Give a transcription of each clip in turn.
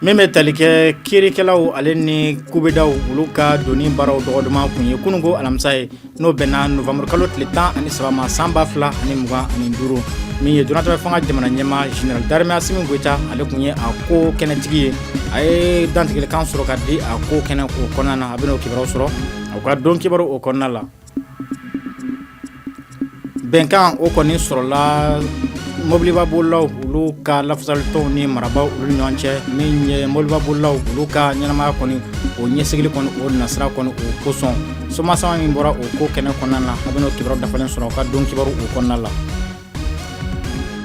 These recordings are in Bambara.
Min bɛ tali kɛ kiirikɛlaw ale ni kubedaw olu ka doni baaraw dɔgɔduma kun ye kununko alamisa ye n'o bɛnna novembre kalo tile 13 ma san 2025 min ye Jonathan Fanga jamana ɲɛmaa Général d'armée Assimi Goïta ale kun ye a ko kɛnɛtigi ye a ye dantigɛlikan sɔrɔ ka di a ko kɛnɛ o kɔnɔna na a bɛn'o kibaruw sɔrɔ a ka don kibaru o kɔnɔna la bɛnkan o kɔni sɔrɔla mobiliba bololaw olu ka lafasalitɔnw ni marabaw olu ɲɔgɔn cɛ min ye mobiliba bololaw olu ka ɲɛnamaya kɔni o ɲɛsigili kɔni o nasira kɔni o kosɔn somasama min bɔra o ko kɛnɛ kɔnɔna na a bɛn'o kibaru dafalen sɔrɔ o ka don kibaru o kɔnɔna la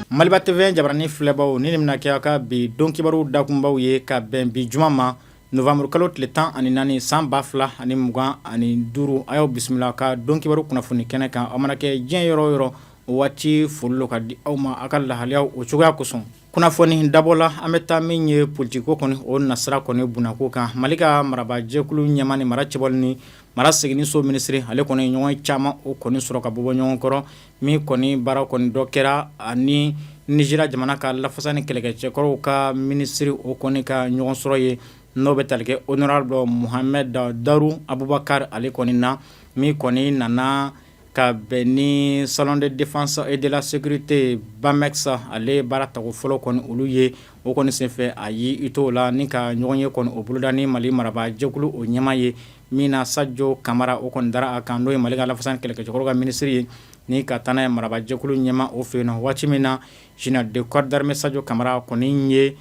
Maliba TV jabarani filɛbaw ni bɛna kɛ a ka bi don kibaru dakunbaw ye ka bɛn bi juma ma novembre kalo tile 14 san 2025 a y'aw bisimila ka don kibaru kunnafoni kɛnɛ kan aw mana kɛ diɲɛ yɔrɔ yɔrɔ o waati foli ka di aw ma a ka lahaliyaw o cogoya kosɔn kunnafoni dabɔla an bɛ taa min ye politiko kɔni o nasira kɔni bunako kan Mali ka marabajɛkulu ɲɛmaa ni mara cɛbɔli ni mara seginniso minisiri ale kɔni ɲɔgɔn caman o kɔni sɔrɔ ka bɔ ɲɔgɔn kɔrɔ min kɔni baara kɔni dɔ kɛra ani Nizeriya jamana ka lafasa ni kɛlɛkɛcɛkɔrɔw ka minisiri o kɔni ka ɲɔgɔn sɔrɔ ye n'o bɛ tali kɛ honorable Mohamed Darou Aboubakar ale kɔni na min kɔni nana ka bɛn ni salon de défense et de la sécurité BAMEX ale baara tago fɔlɔ kɔni olu ye o kɔni senfɛ a yi ito la ni ka ɲɔgɔn ye kɔni o boloda ni Mali marabajɛkulu o ɲɛmaa ye min na Sadio Kamara o kɔni dara a kan n'o ye Mali ka lafasa ni kɛlɛkɛcɛkɔrɔw ka minisiri ye ni ka taa n'a ye marabajɛkulu ɲɛmaa o fɛ yen nɔ waati min na général de corps d'armée Sadio Kamara kɔni ye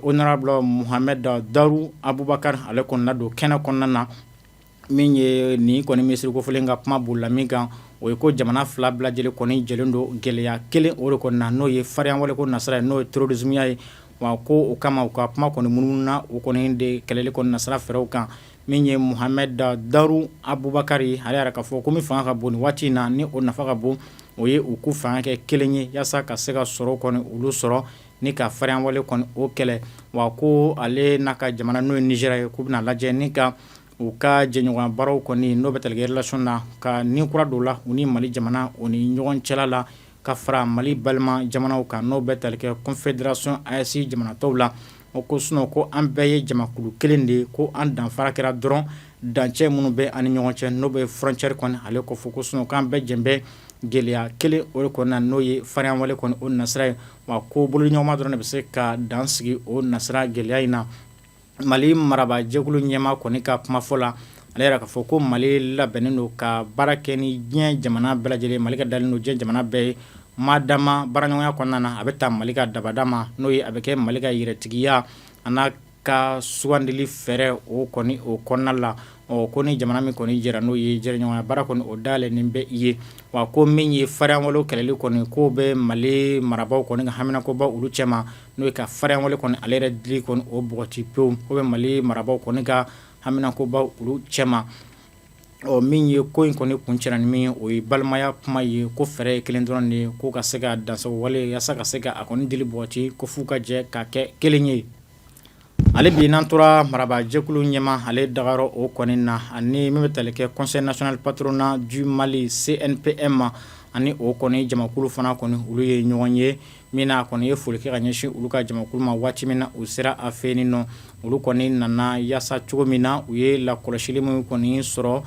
honorable Mohamed Darou Aboubakar ale kɔni na don kɛnɛ kɔnɔna na min ye ni kɔni minisiri kofɔlen ka kuma bolila min kan o ye ko jamana fila bɛɛ lajɛlen kɔni jɛlen don gɛlɛya kelen o de kɔni na n'o ye farinya wale ko nasara ye n'o ye terrorisme ye wa ko o kama u ka kuma kɔni munumunu na o kɔni de kɛlɛli kɔni nasara fɛrɛw kan min ye Mohamed Darou Aboubakar ye ale yɛrɛ ka fɔ ko min fanga ka bon ni waati in na ni o nafa ka bon o ye u ku fanga kɛ kelen ye yaasa ka se ka sɔrɔ kɔni olu sɔrɔ ni ka farinya wale kɔni o kɛlɛ wa ko ale n'a ka jamana n'o ye Nizeriya ye k'u bɛna lajɛ ni ka u ka jɛɲɔgɔn baaraw kɔni n'o bɛ tali kɛ relation na ka ni kura dɔw la u ni Mali jamana o ni ɲɔgɔn cɛla la ka fara Mali balima jamanaw kan n'o bɛ tali kɛ confédération AES jamana tɔw la o ko sinon ko an bɛɛ ye jamakulu kelen de ye ko an danfara kɛra dɔrɔn dancɛ minnu bɛ ani ɲɔgɔn cɛ n'o bɛ frontière kɔni ale ko fɔ ko sinon k'an bɛɛ jɛn bɛ gɛlɛya kelen o de kɔnɔna na n'o ye farinya wale kɔni o nasira ye wa ko boloɲɔgɔnma dɔrɔn de bɛ se ka dan sigi o nasira gɛlɛya in na Mali marabajɛkulu ɲɛmaa kɔni ka kumafɔ la ale yɛrɛ ka fɔ ko Mali labɛnnen don ka baara kɛ ni diɲɛ jamana bɛɛ lajɛlen Mali ka dalen don diɲɛ jamana bɛɛ ye madama baaraɲɔgɔnya kɔnɔna na a bɛ taa Mali ka dabada ma n'o ye a bɛ kɛ Mali ka yɛrɛtigiya a n'a ka sugandili fɛɛrɛ o kɔni o kɔnɔna la ko ni jamana min kɔni jɛra n'o ye jɛrɛɲɔgɔnya baara kɔni o dayɛlɛnnen bɛ i ye wa ko min ye farinya wale kɛlɛli kɔni ko bɛ Mali marabaw kɔni ka haminakoba olu cɛma n'o ye ka farinya wale kɔni ale yɛrɛ dili kɔni o bɔgɔti pewu ko bɛ Mali marabaw kɔni ka haminakoba olu cɛma min ye ko in kɔni kun cɛra ni min ye o ye balimaya kuma ye ko fɛɛrɛ ye kelen dɔrɔn de ye ko ka se ka dansago wale yaasa ka se ka a kɔni dili bɔgɔti ko f'u ka jɛ ka kɛ kelen ye ale bi n'an tora marabajɛkulu ɲɛmaa ale dagayɔrɔ o kɔni na ani min bɛ tali kɛ conseil national patronat du Mali CNPM ani o kɔni jamakulu fana kɔni olu ye ɲɔgɔn ye min na kɔni ye foli kɛ ka ɲɛsin olu ka jamakulu ma waati min na u sera a fɛ yen nɔ olu kɔni nana yaasa cogo min na u ye lakɔlɔsili min kɔni sɔrɔ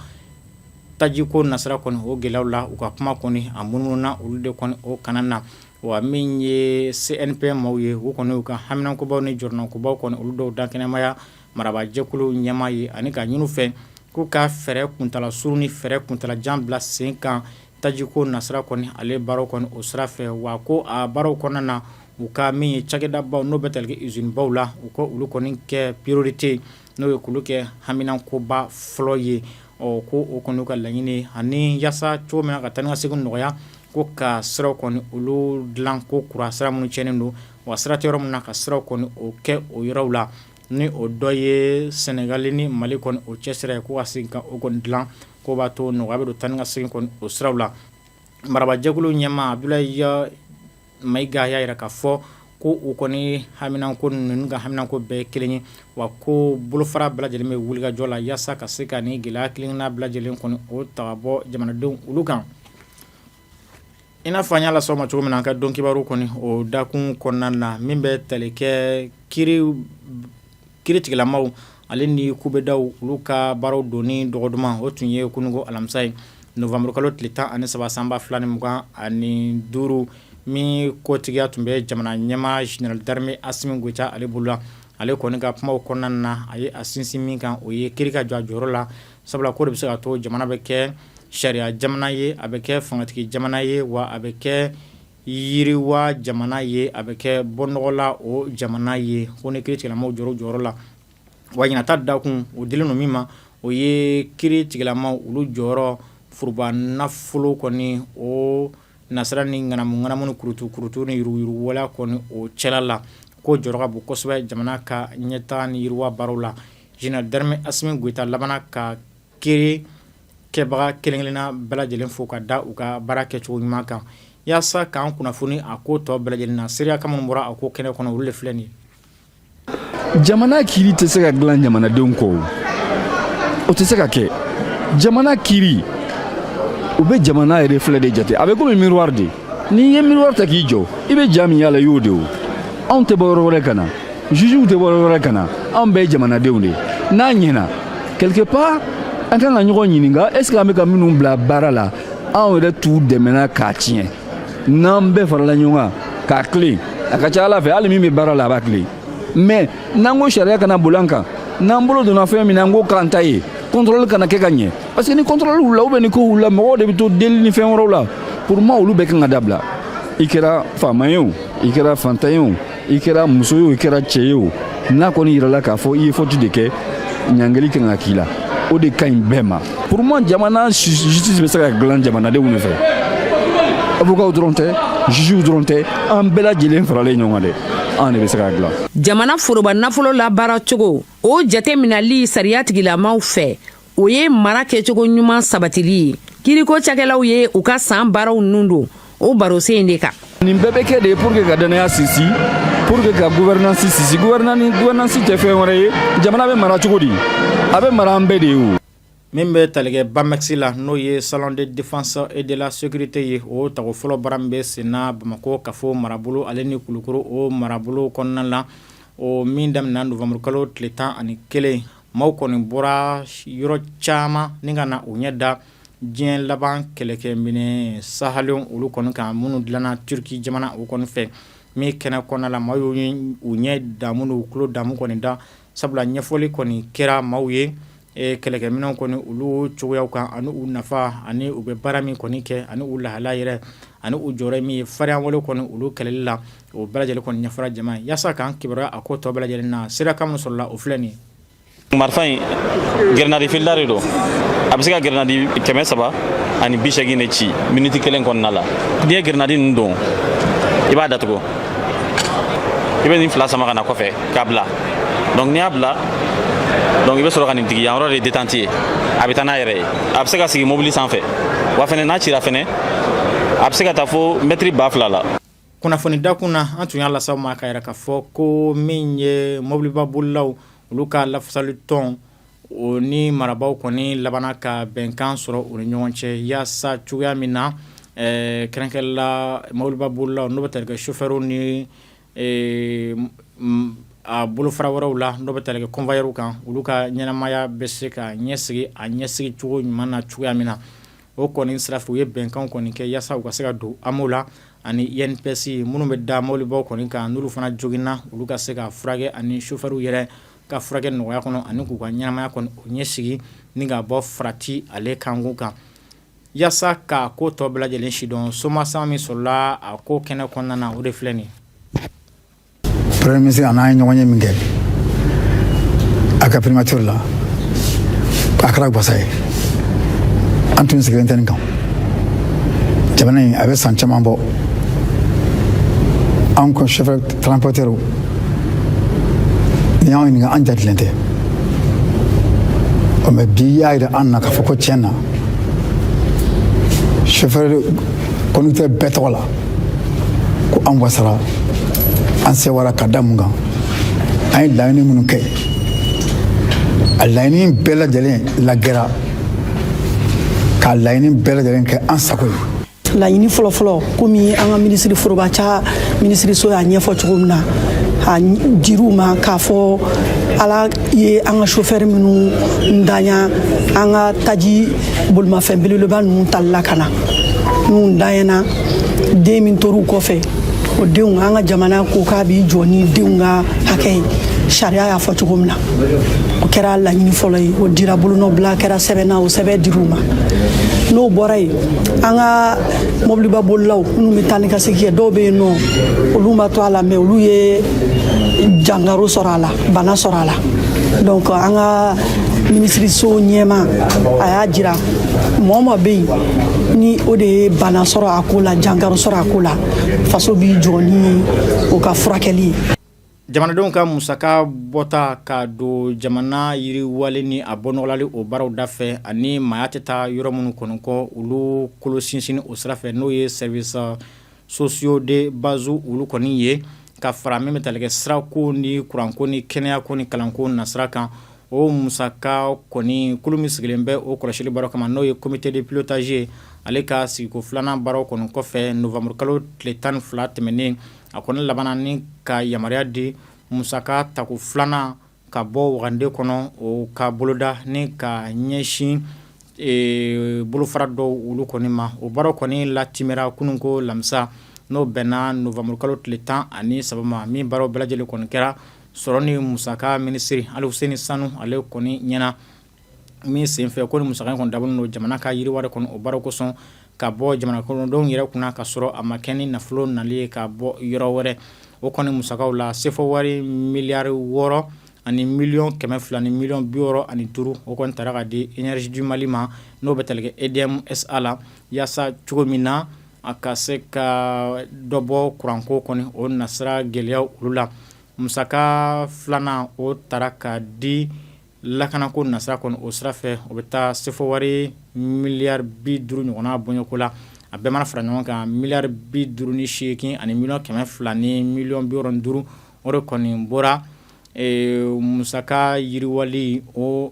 tajiko nasira kɔni o gɛlɛyaw la u ka kuma kɔni a munumuna olu de kɔni o kana na wa min ye CNPM maaw ye u kɔni u ka haminakobaw ni jɔrɔnakobaw kɔni olu dɔw dakɛnɛmaya marabajɛkulu ɲɛmaa ye ani ka ɲinu fɛ k'u ka fɛɛrɛ kuntala surun ni fɛɛrɛ kuntala jan bila sen kan tajiko nasira kɔni ale baaraw kɔni o sira fɛ wa ko a baaraw kɔnɔna na u ka min ye cakɛdabaw n'o bɛ tali kɛ usine baw la u ko olu kɔni kɛ priorité n'o ye k'olu kɛ haminakoba fɔlɔ ye ko o kɔni ka laɲini ani yaasa cogo min na ka taa ni ka segin nɔgɔya ko ka siraw kɔni olu dilan ko kura sira minnu cɛnnen don wa sira tɛ yɔrɔ min na ka siraw kɔni o kɛ o yɔrɔw la ni o dɔ ye Sénégal ni Mali kɔni o cɛ sira ye ko ka segin ka o kɔni dilan ko b'a to nɔgɔya bɛ don taa ni ka segin kɔni o siraw la marabajɛkulu ɲɛmaa Abdoulaye Mayiga y'a yira k'a fɔ ko u kɔni haminako ninnu ka haminako bɛɛ ye kelen ye wa ko bolofara bɛɛ lajɛlen bɛ wulikajɔ la yaasa ka se ka ni gɛlɛya kelen n'a bɛɛ lajɛlen kɔni o ta ka bɔ jamanadenw olu kan i n'a fɔ an y'a lasɔrɔ ma cogo min na an ka don kibaru kɔni o dakun kɔnɔna na min bɛ tali kɛ kiiri kiritigilamaw ale ni kubedaw olu ka baaraw doni dɔgɔduma o tun ye kunungo alamisa ye novembre kalo tile 13 sanba 2025 min kotigiya tun bɛ jamana ɲɛmaa général d'armée Assimi Goïta ale bolola ale kɔni ka kumaw kɔnɔna na a ye a sinsin min kan o ye kiri ka jɔ a jɔyɔrɔ la sabula ko de bɛ se ka to jamana bɛ kɛ sariya jamana ye a bɛ kɛ fangatigi jamana ye wa a bɛ kɛ yiriwa jamana ye a bɛ kɛ bɔnɔgɔla o jamana ye ko ni kiritigilamaw jɔrɔ jɔyɔrɔ la wa ɲinata dakun o dilen no min ma o ye kiritigilamaw olu jɔyɔrɔ furuba nafolo kɔni o nasara ni ŋanamu ni kurutu ni yurugu wala kɔni o cɛla la ko jɔyɔrɔ ka bon kosɛbɛ jamana ka ɲɛtaga ni yiriwa baaraw la général d'armée Assimi Goïta labana ka kiri kɛbaga kelen-kelenna bɛɛ lajɛlen fo ka da u ka baara kɛcogo ɲuman kan yaasa k'an kunnafoni a ko tɔ bɛɛ lajɛlen na seereya ka minnu bɔra a ko kɛnɛ kɔnɔ olu de filɛ nin ye jamana kiri tɛ se ka dilan jamanadenw kɔ o tɛ se ka kɛ jamana kiri u bɛ jamana yɛrɛ filɛ de jate a bɛ komi miroir de n'i ye miroir ta k'i jɔ i bɛ ja min y'a la i y'o de o anw tɛ bɔ yɔrɔ wɛrɛ ka na juges tɛ bɔ yɔrɔ wɛrɛ ka na anw bɛɛ ye jamanadenw de n'a ɲɛna quelque part an kan ka ɲɔgɔn ɲininka est ce que an bɛ ka minnu bila baara la anw yɛrɛ t'u dɛmɛna k'a tiɲɛ n'an bɛɛ farala ɲɔgɔn kan k'a tilen a ka ca ala fɛ hali min bɛ baara la a b'a tilen mais n'an ko sariya kana boli an kan n'an bolo donna fɛn min na an ko k'an ta ye contrôle kana kɛ ka ɲɛ parce que ni contrôle wulila ou bien ni ko wulila mɔgɔw de bɛ to deli ni fɛn wɛrɛw la pour moi olu bɛɛ kan ka dabila i kɛra faama ye o i kɛra fantan ye o i kɛra muso ye o i kɛra cɛ ye o n'a kɔni yirala k'a fɔ i ye faute de kɛ ɲangeli kan ka k'i la o de ka ɲi bɛɛ ma pour moi jamana justice bɛ se ka dilan jamanadenw de fɛ avocat dɔrɔn tɛ juges dɔrɔn tɛ an bɛɛ lajɛlen faralen ɲɔgɔn kan dɛ an de bɛ se ka dilan jamana foroba nafolo la baara cogo o jate minali sariya tigilamaw fɛ o ye mara kɛcogo ɲuman sabatili ye kiriko cakɛlaw ye u ka san baaraw nun don o barosen de kan nin bɛɛ bɛ kɛ de pour que ka danaya sinsin pour que ka gouvernance sinsin gouvernance tɛ fɛn wɛrɛ ye jamana bɛ mara cogo di a bɛ mara an bɛɛ de ye o min bɛ talikɛ Bamexi la n'o ye salon de défense et de la sécurité ye o tago fɔlɔ baara min bɛ senna Bamako kafo marabolo ale ni Kulukoro o marabolo kɔnɔna la o min daminɛ novembre kalo tile 11 maaw kɔni bɔra yɔrɔ caman ni ka na u ɲɛ da diɲɛ laban kɛlɛkɛminɛ sahalenw olu kɔni kan minnu dilanna Turki jamana o kɔni fɛ min kɛnɛ kɔnɔna la maaw ye u ɲɛ damu n'u tulo damu kɔni da sabula ɲɛfɔli kɔni kɛra maaw ye kɛlɛkɛminɛw kɔni olu cogoyaw kan ani u nafa ani u bɛ baara min kɔni kɛ ani u lahala yɛrɛ ani u jɔyɔrɔ min ye farinya wale kɔni olu kɛlɛli la o bɛɛ lajɛlen kɔni ɲɛfɔra jama ye yaasa k'an kibaruya a ko tɔ bɛɛ lajɛlen na sira kan minnu sɔrɔla o filɛ nin ye marifa in grenade filda de don a bɛ se ka grenade 300 ani 80 de ci minute kelen kɔnɔna la n'i ye grenade ninnu don i b'a datugu i bɛ nin fila sama ka na kɔfɛ k'a bila donc n'i y'a bila donc i bɛ sɔrɔ ka nin tigi yan yɔrɔ de détente ye a bɛ taa n'a yɛrɛ ye a bɛ se ka sigi mobili sanfɛ wa fɛnɛ n'a cira fɛnɛ a bɛ se ka taa fo mètre 2000 la kunnafoni dakun na an tun y'a lasaw ma ka yɛrɛ k'a fɔ ko min ye mobiliba bolilaw olu ka lafasali tɔn o ni marabaw kɔni labana ka bɛnkan sɔrɔ u ni ɲɔgɔn cɛ yaasa cogoya min na kɛrɛnkɛrɛnla mobiliba bolilaw n'o bɛ tali kɛ chauffeur ni a bolofara wɛrɛw la n'o bɛ tali kɛ convoyeur kan olu ka ɲɛnamaya bɛ se ka ɲɛsigi a ɲɛsigi cogo ɲuman na cogoya min na o kɔni sira fɛ u ye bɛnkanw kɔni kɛ yaasa u ka se ka don AMO la ani INPS minnu bɛ da mobilibaw kɔni kan n'olu fana joginna olu ka se ka furakɛ ani chauffeur yɛrɛ ka furakɛ nɔgɔya kɔnɔ ani k'u ka ɲɛnamaya kɔni o ɲɛsigi ni ka bɔ farati ale kanko kan yaasa ka ko tɔ bɛɛ lajɛlen sidɔn somasama min sɔrɔla a ko kɛnɛ kɔnɔna na o de filɛ nin ye Premier ministre an ye ɲɔgɔn ye min kɛ a ka primature la a kɛra gwasa ye an tun sigilen tɛ nin kan jamana in a bɛ san caman bɔ an ko chauffeur transporteur ni y'anw ɲininka an jatilen tɛ mais bi y'a jira an na k'a fɔ ko tiɲɛ na chauffeur conducteur bɛɛ tɔgɔ la ko an wasara an sewara ka da mun kan an ye laɲini minnu kɛ a laɲini bɛɛ lajɛlen lagɛra ka laɲini bɛɛ lajɛlen kɛ an sago ye laɲini fɔlɔfɔlɔ komi an ka minisiri forobaca minisiriso y'a ɲɛfɔ cogo min na a dir'u ma k'a fɔ ala ye an ka chauffeur minnu ndanya an ka taji bolimafɛn belebeleba ninnu talila ka na n'u ndanyana den min tor'u kɔfɛ o denw an ka jamana ko k'a b'i jɔ ni denw ka hakɛ ye sariya y'a fɔ cogo min na o kɛra laɲini fɔlɔ ye o dira bolonɔbila kɛra sɛbɛnna o sɛbɛn dir'u ma n'o bɔra yen an ka mɔbiliba bolilaw minnu bɛ taa ni ka segin kɛ dɔw bɛ yen nɔ olu ma to a la mɛ olu ye jangaro sɔrɔ a la bana sɔrɔ a la donc an ka minisiriso ɲɛma a y'a jira mɔgɔ ma bɛ yen ni o de ye bana sɔrɔ a ko la jangaro sɔrɔ a ko la faso b'i jɔ ni o ka furakɛli ye. Jamanadenw ka musaka bɔta ka don jamana yiriwale ni a bɔnɔgɔlali o baaraw da fɛ ani maaya tɛ taa yɔrɔ minnu kɔnɔ kɔ olu kolo sinsin o sira fɛ n'o ye service sociaux de base olu kɔni ye ka fara min bɛ tali kɛ sirako ni kuranko ni kɛnɛyako ni kalanko nasira kan o musaka kɔni kolo min sigilen bɛ o kɔlɔsili baaraw kama n'o ye comité de pilotage ye ale ka sigiko filanan baaraw kɔni kɔfɛ novembre kalo tile 12 tɛmɛnen a kɔni labana ni ka yamaruya di musaka tako filanan ka bɔ wagande kɔnɔ o ka boloda ni ka ɲɛsin bolofara dɔw olu kɔni ma o baaraw kɔni latimɛra kununko lamisa n'o bɛnna novembre kalo tile 13 ma min baaraw bɛɛ lajɛlen kɔni kɛra sɔrɔ ni musaka minisiri Aluseni Sanu ale kɔni ɲɛna min senfɛ ko ni musaka in kɔni dabɔlen don jamana ka yiriwari kɔnɔ o baaraw kosɔn ka bɔ jamana kɔnɔdenw yɛrɛ kunna ka sɔrɔ a ma kɛ ni nafolo nali ye ka bɔ yɔrɔ wɛrɛ o kɔni musakaw la sefo wari miliyari 6 ani miliyɔn 200 ni miliyɔn 65 o kɔni taara ka di énergie du Mali ma n'o bɛ tali kɛ EDM SA la yaasa cogo min na a ka se ka dɔ bɔ kuranko kɔni o nasira gɛlɛya olu la musaka filanan o taara ka di lakanako nasira kɔni o sira fɛ o bɛ taa sefo wari miliyari 50 ɲɔgɔnna bɔɲɔko la a bɛɛ mana fara ɲɔgɔn kan miliyari 58 ani miliyɔn 200 ni miliyɔn 65 o de kɔni bɔra musaka yiriwali o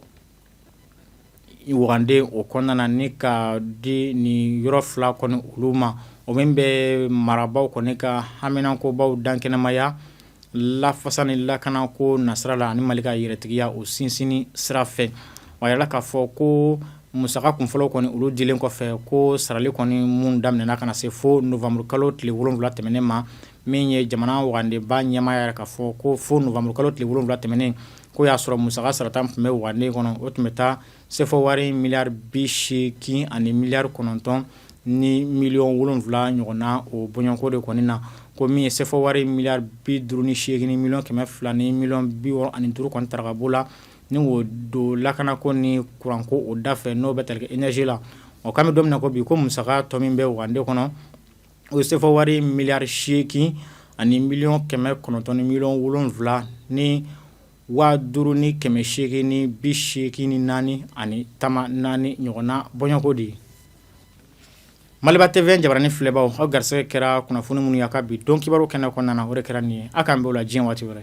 wagande o kɔnɔna na ni ka di ni yɔrɔ fila kɔni olu ma o min bɛ marabaw kɔni ka haminankobaw dankɛnɛmaya lafasa ni lakanako nasira la ani Mali ka yɛrɛtigiya o sinsini sira fɛ wa yɛrɛ k'a fɔ ko musaka kunfɔlɔ kɔni olu dilen kɔfɛ ko sarali kɔni mun daminɛna kana se fo novembre kalo tile 7 tɛmɛnen ma min ye jamana wagandeba ɲɛmaaya yɛrɛ k'a fɔ ko fo novembre kalo tile 7 tɛmɛnen ko y'a sɔrɔ musaka sarata tun bɛ wagande kɔnɔ o tun bɛ taa sefo wari miliyari 80 ani miliyari 9 ni miliyɔn 7 ɲɔgɔnna o bɔɲɔnko de kɔni na ko min ye sefo wari miliyari 58 ni miliyɔn 200 ni miliyɔn 65 kɔni taara ka bɔ la ni o do lakanako ni kuranko o da fɛ n'o bɛ tali kɛ énergie la o kan bɛ don min na ko bi ko musaka tɔ min bɛ wagande kɔnɔ o ye sefo wari miliyari 8 ani miliyɔn 900 ni miliyɔn 7 ni 5000 ni 800 ni 84 ani 14 ɲɔgɔnna bɔɲɔnko de ye. Maliba TV jabarani filɛbaw aw garisɛgɛ kɛra kunnafoni minnu y'a ka bi don kibaru kɛnɛ kɔnɔna na o de kɛra nin ye a k'an bɛ o la diɲɛ waati wɛrɛ